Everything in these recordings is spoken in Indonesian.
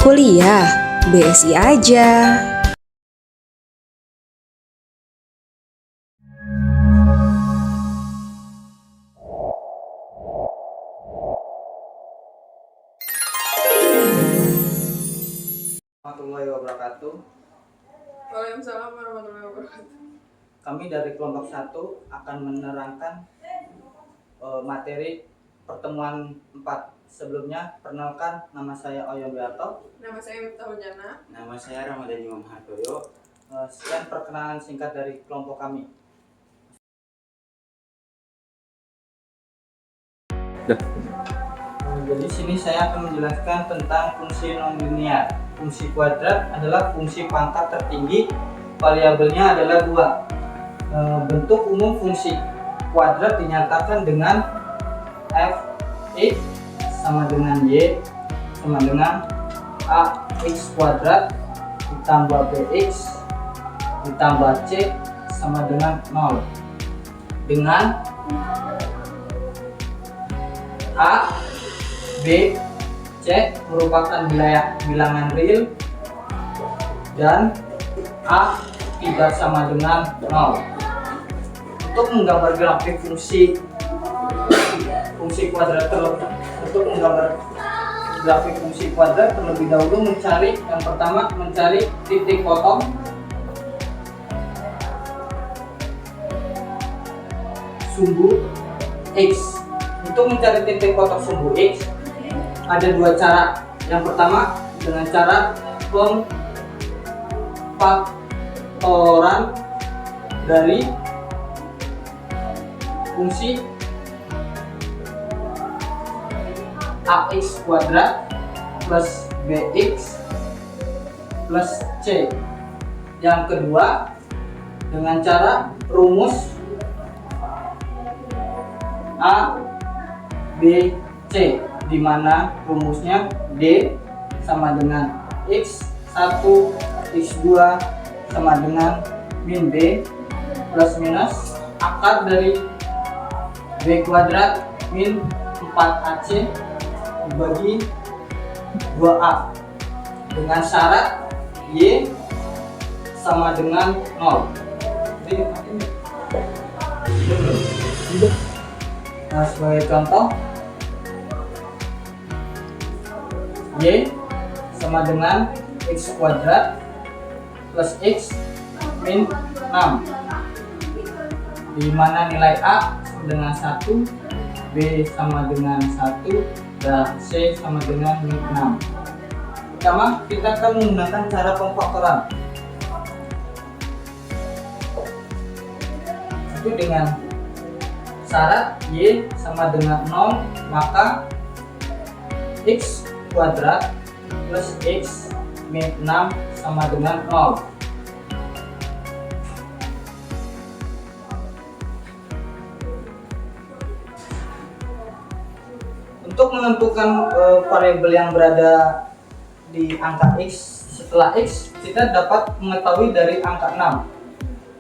Kuliah, BSI aja. Warahmatullahi wabarakatuh. Waalaikumsalam warahmatullahi wabarakatuh. Kami dari kelompok 1 akan menerangkan materi pertemuan 4. Sebelumnya, perkenalkan, nama saya Oyon Wiarto. Nama saya Miftahul Jannah. Nama saya Ramadhani Imam Hartoyo. Sekian perkenalan singkat dari kelompok kami. Jadi sini saya akan menjelaskan tentang fungsi nonlinear. Fungsi kuadrat adalah fungsi pangkat tertinggi, variabelnya adalah 2. Bentuk umum fungsi kuadrat dinyatakan dengan f(x) sama dengan y sama dengan ax kuadrat ditambah bx ditambah c sama dengan 0, dengan a, b, c merupakan bilangan real dan a tidak sama dengan 0. Untuk menggambar grafik fungsi kuadrat terlebih dahulu yang pertama mencari titik potong sumbu x. Untuk mencari titik potong sumbu x ada 2 cara. Yang pertama dengan cara pemfaktoran dari fungsi ax kuadrat plus bx plus c. Yang kedua dengan cara rumus a, b, c, di mana rumusnya d sama dengan x1 x2 sama dengan min b plus minus akar dari b kuadrat min 4ac dibagi 2a dengan syarat y sama dengan 0. Nah, sebagai contoh, y sama dengan x kuadrat plus x min 6, di mana nilai a sama dengan 1, b sama dengan 1, dan c sama dengan min 6. Pertama, kita akan menggunakan cara pemfaktoran. Itu dengan syarat y sama dengan 0, maka x kuadrat plus x min 6 sama dengan 0. Untuk menentukan variabel yang berada di angka x setelah x, kita dapat mengetahui dari angka 6.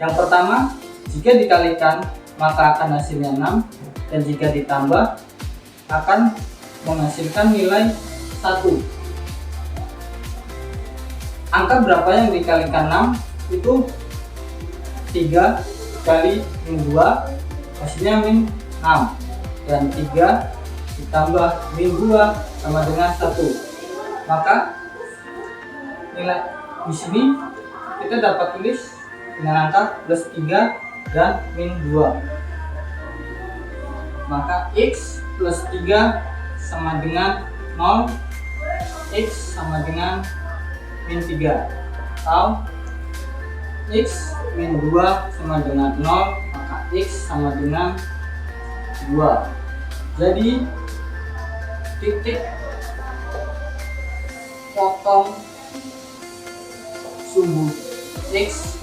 Yang pertama, jika dikalikan maka akan hasilnya 6, dan jika ditambah akan menghasilkan nilai 1. Angka berapa yang dikalikan 6? Itu 3 kali min 2 hasilnya min 6, dan 3 ditambah min 2 sama dengan 1. Maka nilai di sini kita dapat tulis dengan angka plus 3 dan min 2. Maka x plus 3 sama dengan 0, x sama dengan min 3, atau x min 2 sama dengan 0, maka x sama dengan 2. Jadi titik potong sumbu x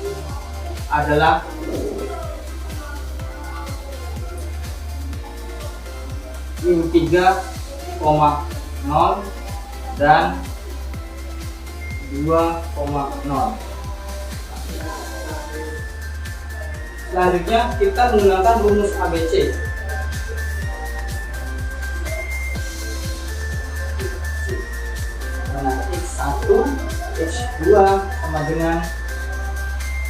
adalah min 3,0 dan 2,0. Selanjutnya kita menggunakan rumus ABC. Mana x X2 sama dengan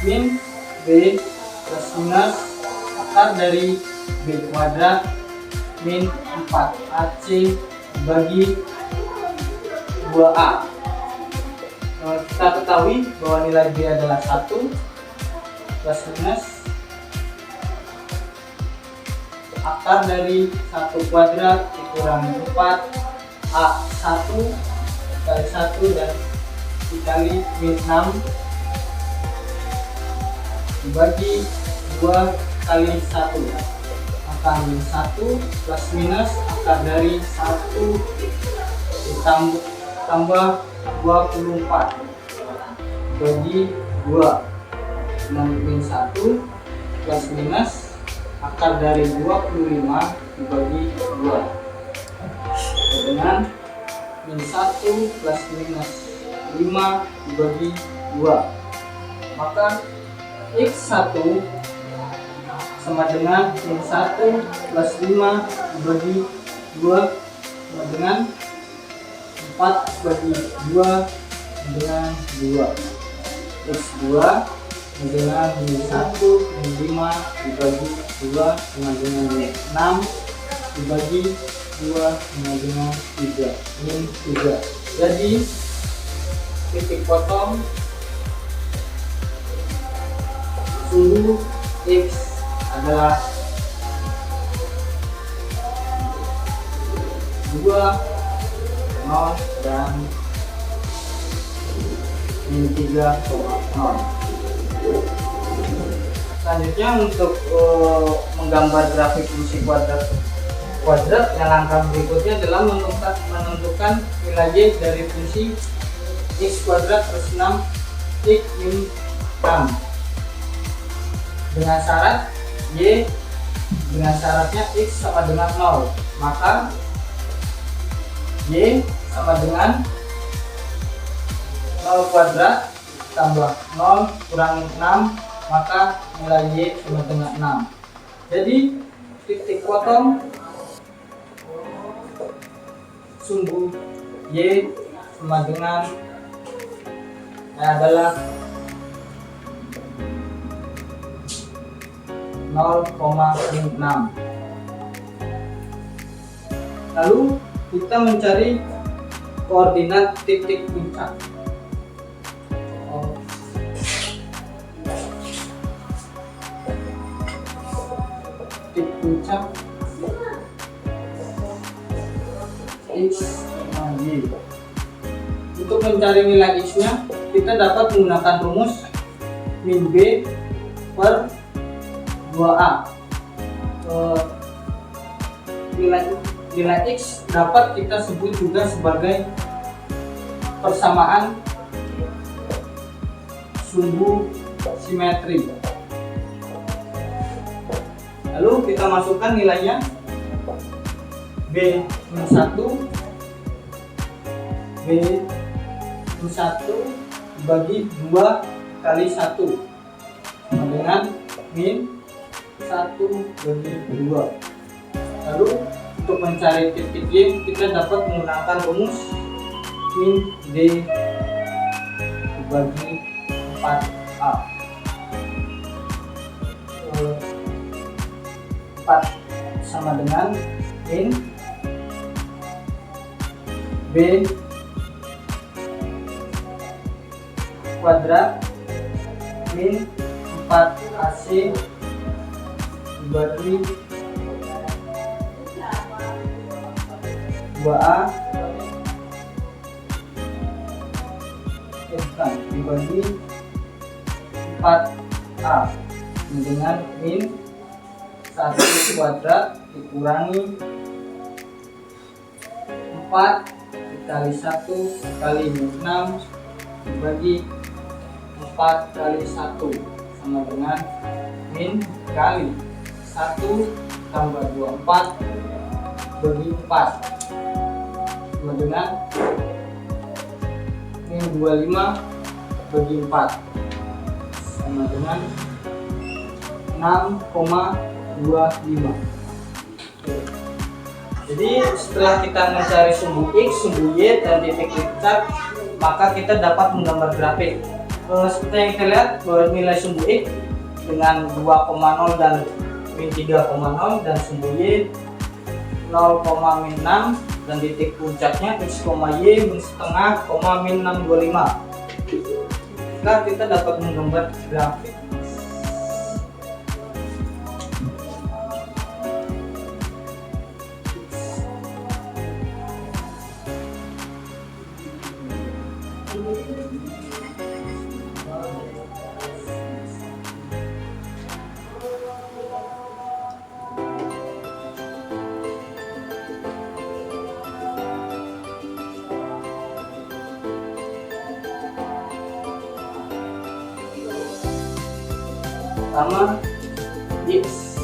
min B plus minus akar dari B kuadrat min 4 AC bagi 2A. Kita ketahui bahwa nilai B adalah 1 plus minus akar dari 1 kuadrat dikurangi 4 A1 kali 1 dan dikali min 6 dibagi 2 kali 1, maka min 1 plus minus akar dari 1 ditambah 24 bagi 2, dan min 1 plus minus akar dari 25 dibagi 2 dengan min 1 plus minus 5 dibagi 2, maka X1 sama dengan min 1 plus 5 dibagi 2 sama dengan 4 bagi 2 dengan 2. X2 dengan min 1 min 5 dibagi 2 sama dengan min 6 dibagi 2 sama dengan 3 min 3. Jadi titik potong sumbu X adalah 2, 0 dan min 3,0. Selanjutnya untuk menggambar grafik fungsi kuadrat yang langkah berikutnya adalah menentukan nilai Y dari fungsi X kuadrat plus 6 X min 6 dengan syarat Y dengan syaratnya X sama dengan 0, maka Y sama dengan 0 kuadrat tambah 0 kurangi 6, maka nilai Y sama dengan 6. Jadi titik potong sumbu Y sama dengan adalah 0,6. Lalu kita mencari koordinat titik puncak. Titik puncak X sama Y. Untuk mencari nilai X-nya, kita dapat menggunakan rumus min B per 2A. Nilai X dapat kita sebut juga sebagai persamaan sumbu simetri. Lalu kita masukkan nilainya B min 1 dibagi 2 kali 1 sama dengan min 1 bagi 2. Lalu untuk mencari titik Y kita dapat menggunakan rumus min D dibagi 4A. 4 sama dengan min B kuadrat min 4AC dibagi 2A dibagi 4A dengan min 1 kuadrat dikurangi 4 dikali 1 dikali min 6 dibagi 4 kali 1 sama dengan min kali 1 tambah 24 bagi 4 sama dengan min 25 bagi 4 sama dengan 6,25. Jadi setelah kita mencari sumbu X, sumbu Y dan titik puncak, maka kita dapat menggambar grafik. Seperti yang kita lihat, nilai sumbu X dengan 2,0 dan min 3,0 dan sumbu Y 0,-6 dan titik puncaknya X, Y min setengah, min 625. Maka kita dapat menggambar grafik. Pertama X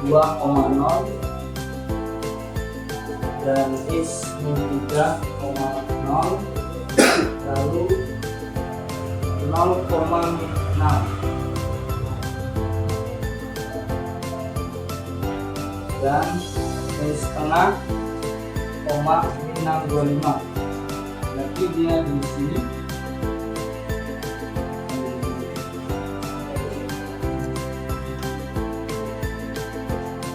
2,0 dan X min 3,0 lalu 0,6 dan min setengah, min 625. Berarti dia di sini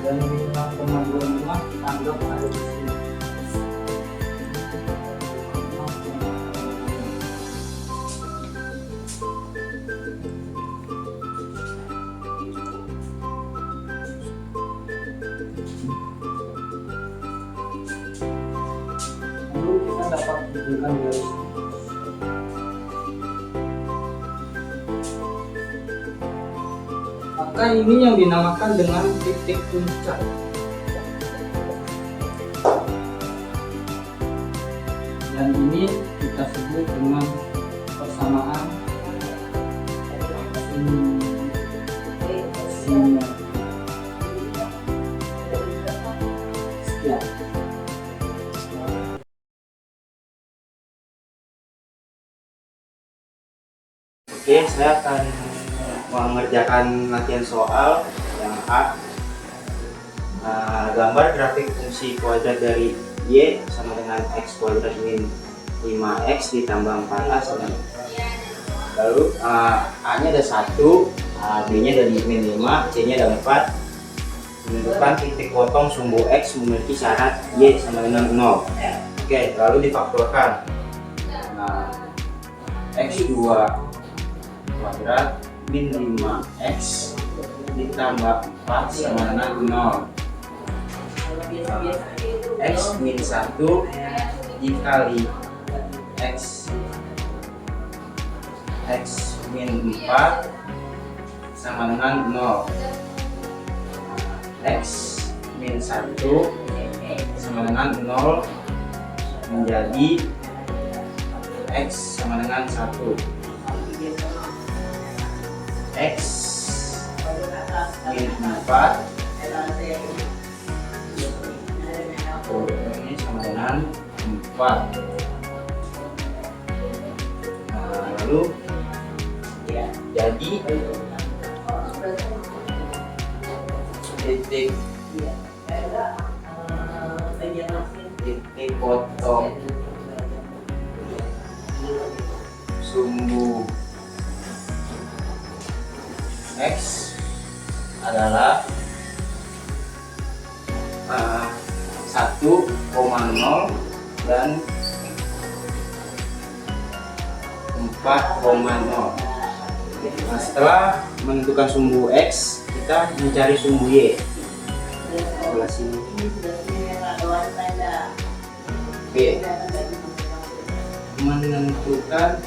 dan min 6,25 anggap ada di sini. Lalu kita dapat menunjukkan garis. Maka ini yang dinamakan dengan titik puncak. Dan ini kita sebut dengan persamaan sekian. Oke, saya akan mengerjakan latihan soal yang A. Gambar grafik fungsi kuadrat dari Y sama dengan X kuadrat min 5X ditambah 4A. Lalu A nya ada 1, B nya dari min 5, C nya ada 4. Menentukan titik potong sumbu X memiliki syarat Y sama dengan 0. Oke, lalu difaktorkan. X2 kuadrat min 5X ditambah 4 sama dengan 0. X min 1 dikali X min 4 sama dengan 0. X min 1 sama dengan 0 menjadi X sama dengan 1. X min 4 ini sama dengan 4. Lalu jadi titik potong sumbu X adalah 1,0 dan 4,0. Nah, setelah menentukan sumbu X, kita mencari sumbu Y. Sebelah sini. B. Menentukan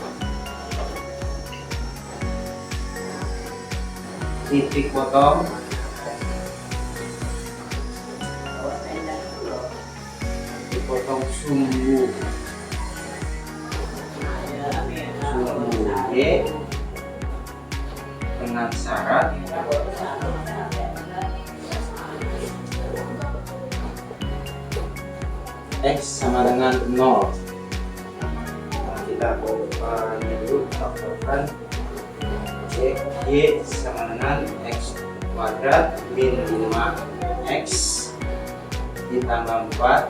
titik potong sumbu Y dengan syarat X sama dengan 0. Kita dulu faktorkan Y sama dengan X kuadrat min 5X ditambah 4.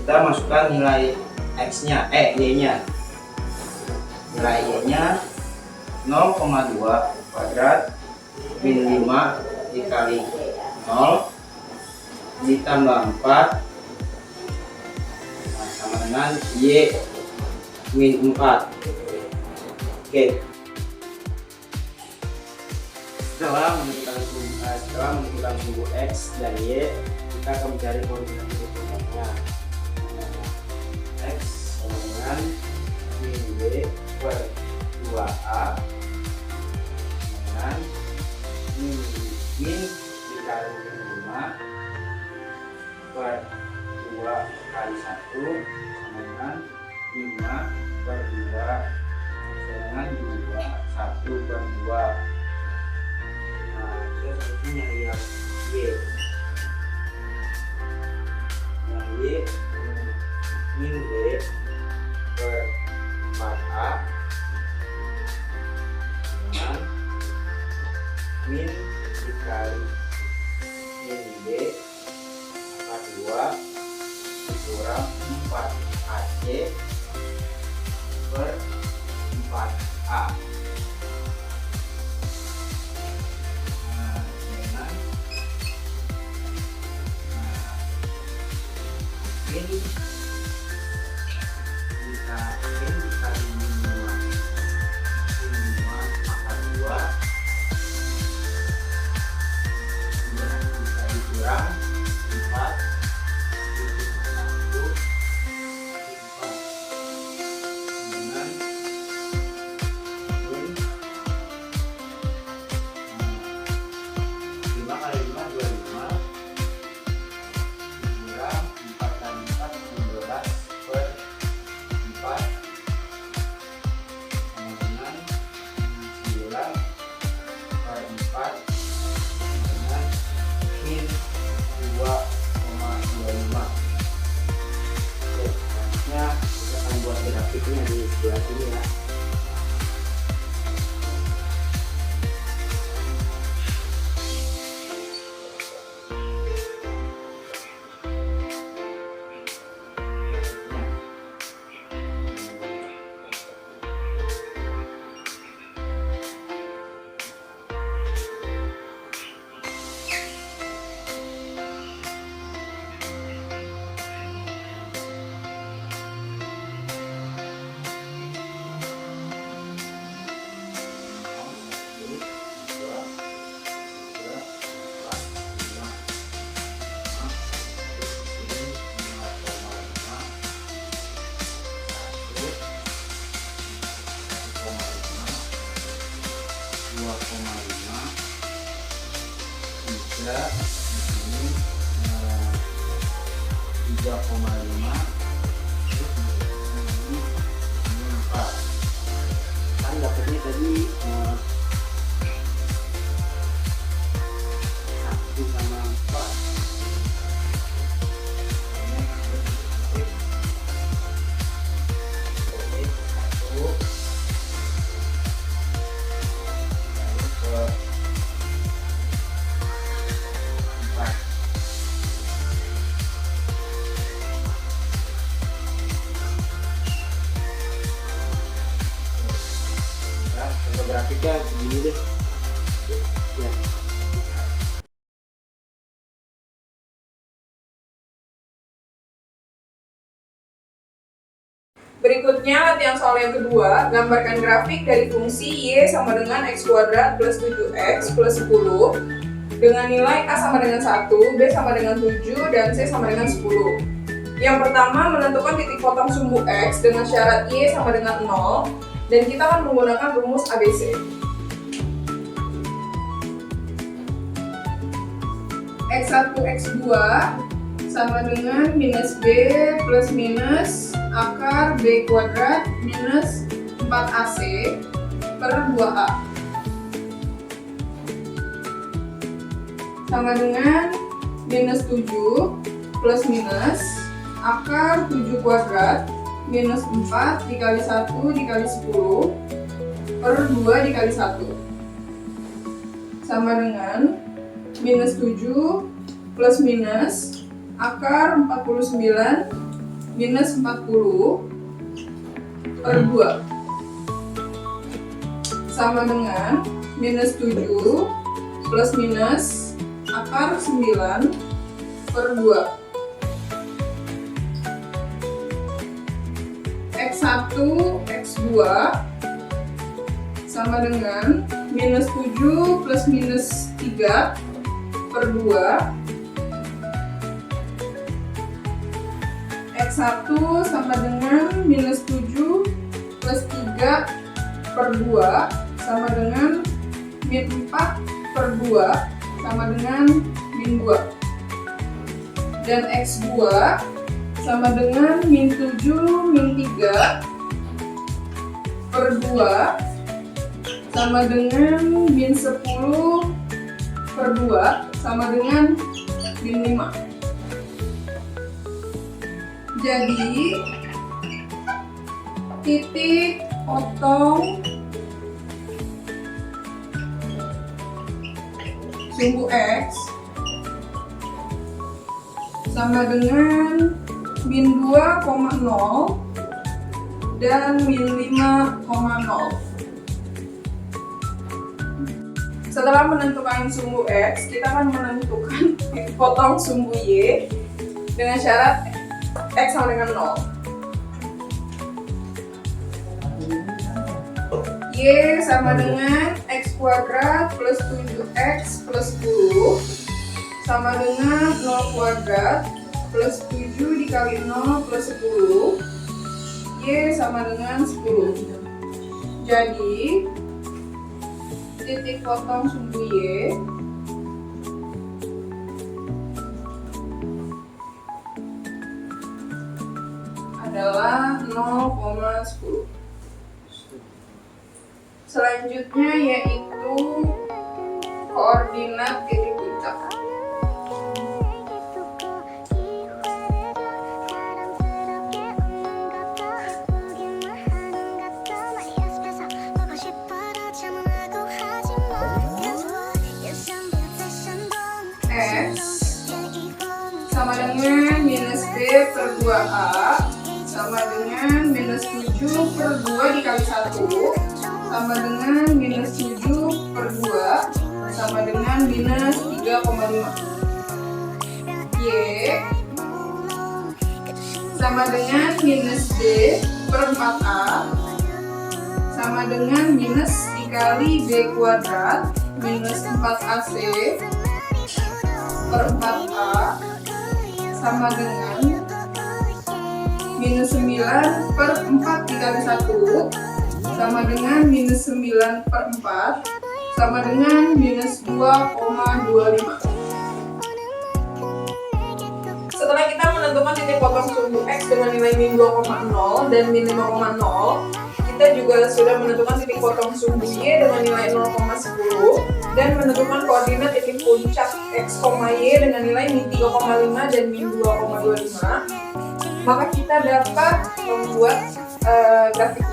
kita masukkan nilai X-nya, Y-nya. Nilai Y-nya 0,2 kuadrat min 5 dikali 0 ditambah 4 sama dengan Y min 4. Oke. Setelah menentukan sumbu X dan Y, kita akan mencari koordinat titik-titiknya. X sama dengan min Y per 2A dengan min dikali 5 per 2 kali 1 sama dengan 5 per 2 dengan 1 per 2. Nah, kita sepertinya nyari yang Y. Yang Y min B per 4A dengan min dikali min B per 2 dikurang 4AC per 4A. Ini dikali min 5 akar 2 bisa dikurang 4 dengan min 5 kali 5 25 dikurang 4 kali 4 16 per 4 sama dengan 9 per 4 dengan min 2,25. Oke, selanjutnya kita akan buat grafiknya di sebelah sini ya. Bisa di sini 3,5 terus ini 4 kan dapetnya tadi 1 sama 4. Grafiknya begini deh ya. Berikutnya latihan soal yang kedua, gambarkan grafik dari fungsi Y sama dengan X kuadrat plus 7X plus 10 dengan nilai A sama dengan 1, B sama dengan 7, dan C sama dengan 10. Yang pertama, menentukan titik potong sumbu X dengan syarat Y sama dengan 0, dan kita akan menggunakan rumus ABC. X1, X2 sama dengan minus B plus minus akar B kuadrat minus 4AC per 2A sama dengan minus 7 plus minus akar 7 kuadrat minus 4 dikali 1 dikali 10 per 2 dikali 1 sama dengan minus 7 plus minus akar 49 minus 40 per 2 sama dengan minus 7 plus minus akar 9 per 2. X1, X2 sama dengan minus 7 plus minus 3 per 2. X1 sama dengan minus 7 plus 3 per 2 sama dengan min 4 per 2 sama dengan min 2. Dan X2 sama dengan min 7 min 3 per 2 sama dengan min 10 per 2 sama dengan min 5. Jadi titik potong sumbu X sama dengan min 2,0 dan min 5,0. Setelah menentukan sumbu X, kita akan menentukan titik potong sumbu Y dengan syarat X sama dengan 0. Y sama dengan X kuadrat plus 7X plus 10 sama dengan 0 kuadrat plus 7 dikali 0 plus 10. Y sama dengan 10. Jadi titik potong sumbu Y adalah 0,10. Selanjutnya yaitu koordinat titik puncak. X sama dengan minus B per 2A sama dengan minus 7 per 2 dikali 1 sama dengan minus 7 per 2 sama dengan minus 3,5. Y sama dengan minus D per 4A sama dengan minus dikali B kuadrat minus 4AC per 4A sama dengan minus 9 per 4 dikali 1 sama dengan minus 9 per 4 sama dengan minus 2,25. Setelah kita menentukan titik potong sumbu X dengan nilai min 2,0 dan min 5,0, kita juga sudah menentukan titik potong sumbu Y dengan nilai 0,10 dan menentukan koordinat titik puncak X, Y dengan nilai min 3,5 dan min 2,25. Maka kita dapat membuat grafiknya.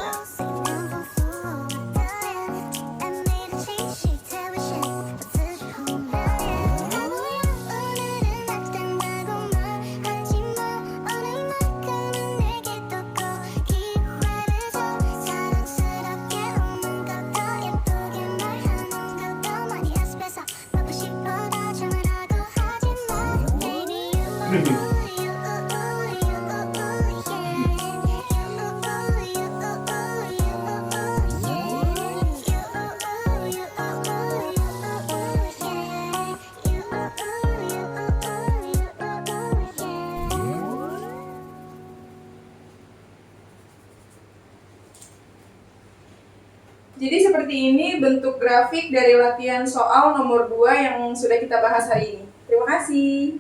Jadi seperti ini bentuk grafik dari latihan soal nomor 2 yang sudah kita bahas hari ini. Terima kasih.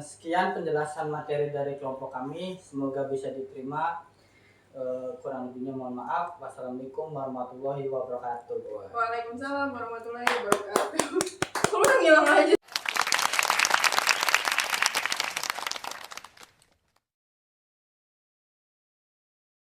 Sekian penjelasan materi dari kelompok kami. Semoga bisa diterima. Kurang lebihnya mohon maaf. Wassalamualaikum warahmatullahi wabarakatuh. Waalaikumsalam warahmatullahi wabarakatuh. Kalau udah ngilang aja.